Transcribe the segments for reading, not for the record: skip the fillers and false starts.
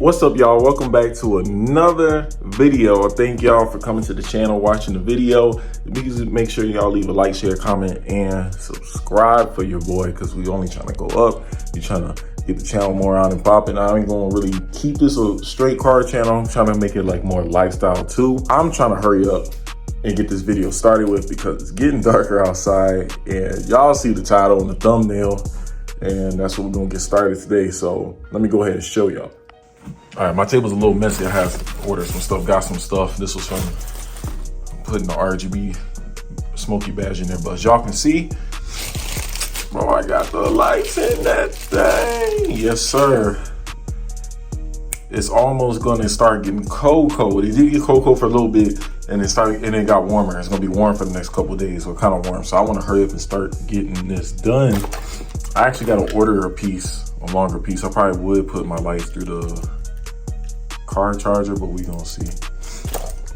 What's up, y'all? Welcome back to another video. Thank y'all for coming to the channel, watching the video. Please make sure y'all leave a like, share, comment, and subscribe for your boy, because we only trying to go up. We trying to get the channel more on and popping. I ain't gonna really keep this a straight car channel. I'm trying to make it like more lifestyle too. I'm trying to hurry up and get this video started with, because it's getting darker outside, and y'all see the title and the thumbnail, and that's what we're gonna get started today. So let me go ahead and show y'all. All right, my table's a little messy. I have to order some stuff, got some stuff. This was from putting the RGB smoky badge in there, but as y'all can see, bro, I got the lights in that thing. Yes, sir. It's almost gonna start getting cold. It did get cold for a little bit, and it got warmer. It's gonna be warm for the next couple of days, so kind of warm. So I wanna hurry up and start getting this done. I actually gotta order a longer piece. I probably would put my lights through the car charger, but we gonna see.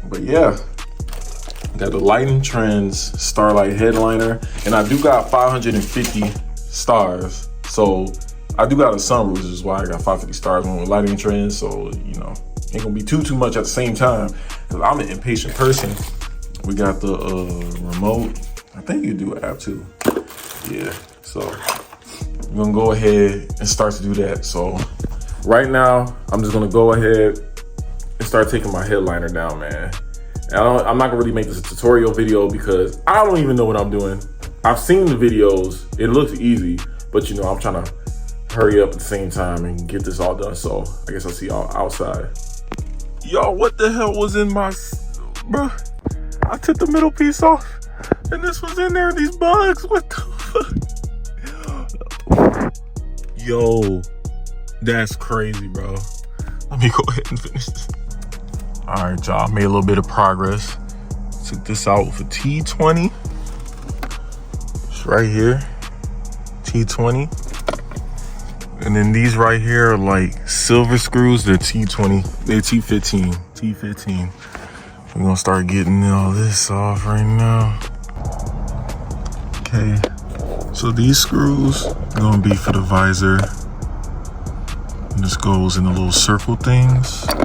But yeah, got the Lighting Trends Starlight headliner, and I do got 550 stars. So I do got a sunroof, which is why I got 550 stars on with Lighting Trends. So, you know, ain't gonna be too much at the same time, because I'm an impatient person. We got the remote. I think you do an app too. Yeah, so we're gonna go ahead and start to do that. So right now, I'm just gonna go ahead and start taking my headliner down, man. And I'm not gonna really make this a tutorial video, because I don't even know what I'm doing. I've seen the videos, it looks easy, but you know, I'm trying to hurry up at the same time and get this all done. So I guess I'll see y'all outside. Yo, what the hell was in my, bro? I took the middle piece off, and this was in there, these bugs, what the fuck? Yo, that's crazy, bro. Let me go ahead and finish this. All right, y'all, made a little bit of progress. Took this out for T20. It's right here, T20. And then these right here are like silver screws. They're T20, they're T15. We're gonna start getting all this off right now. Okay, so these screws are gonna be for the visor. And this goes in the little circle things. It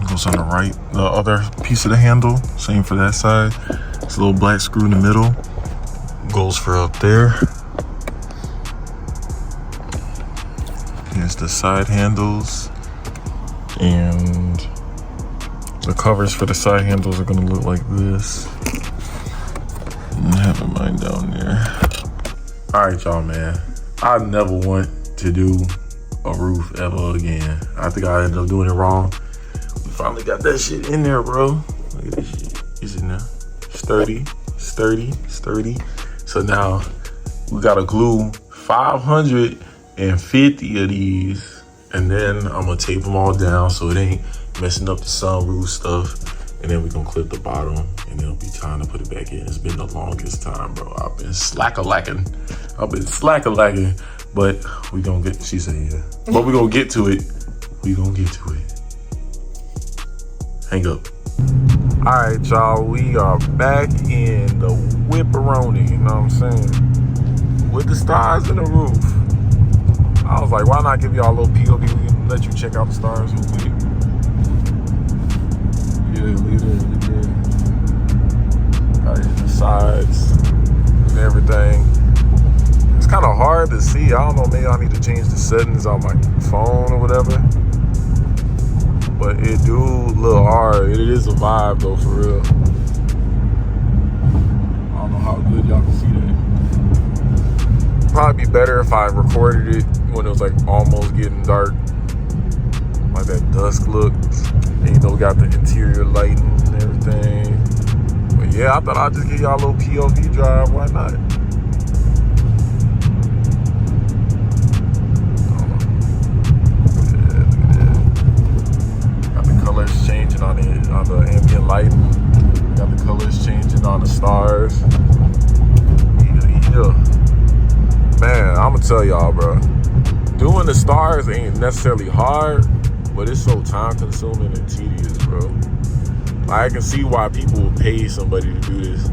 goes on the right, the other piece of the handle, same for that side. It's a little black screw in the middle. Goes for up there. Here's the side handles. And the covers for the side handles are gonna look like this. And having mine down there. All right, y'all, man. I never want to do a roof ever again. I think I ended up doing it wrong. We finally got that shit in there, bro. Look at this shit. It's in there. Sturdy. So now we gotta glue 550 of these, and then I'm gonna tape them all down so it ain't messing up the sunroof stuff. And then we're gonna clip the bottom, and then it'll be time to put it back in. It's been the longest time, bro. I've been slacker-lacking, but we gonna get, she said, yeah. But we gonna get to it. Hang up. All right, y'all, we are back in the whipperoni, you know what I'm saying? With the stars in the roof. I was like, why not give y'all a little POV? We can let you check out the stars real quick. Yeah, leave it. All right, the sides and everything. It's kind of hard to see. I don't know, maybe I need to change the settings on my phone or whatever. But it do look hard. It is a vibe though, for real. I don't know how good y'all can see that. Probably be better if I recorded it when it was like almost getting dark. Like that dusk look. And you know, we got the interior lighting and everything. But yeah, I thought I'd just give y'all a little POV drive. Why not? Changing on the ambient lighting. Got the colors changing on the stars. Yeah. Man, I'm gonna tell y'all, bro. Doing the stars ain't necessarily hard, but it's so time consuming and tedious, bro. I can see why people would pay somebody to do this.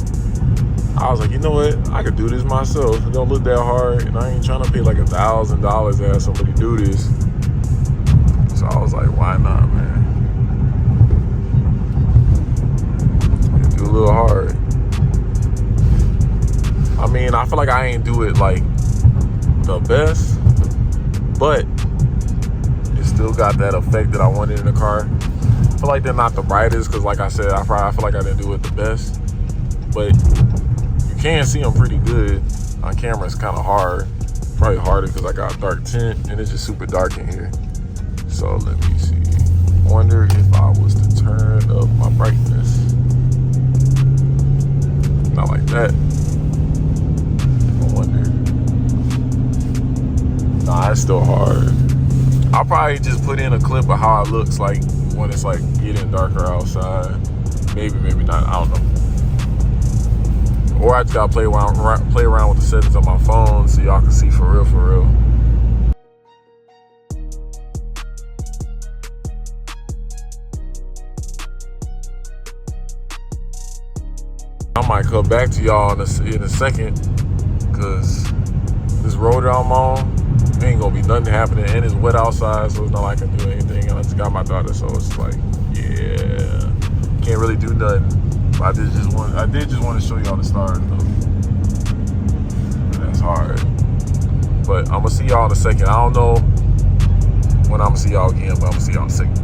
I was like, you know what? I could do this myself. It don't look that hard, and I ain't trying to pay like $1,000 to have somebody do this. do it like the best, but it still got that effect that I wanted in the car. I feel like they're not the brightest because, like I said, I feel like I didn't do it the best, but you can see them pretty good. On camera it's kind of hard, probably harder because I got dark tint and it's just super dark in here. So let me see. Wonder if I was to turn up my brightness. Not like that. I wonder. Nah, it's still hard. I'll probably just put in a clip of how it looks like when it's like getting darker outside. Maybe not. I don't know. Or I just gotta play around with the settings on my phone so y'all can see for real. I might come back to y'all in a second, because this road that I'm on, ain't gonna be nothing happening, and it's wet outside, so it's not like I can do anything. And I just got my daughter, so it's like, yeah, can't really do nothing. But I did just want to show y'all the stars though. And that's hard. But I'm gonna see y'all in a second. I don't know when I'm gonna see y'all again, but I'm gonna see y'all in a second.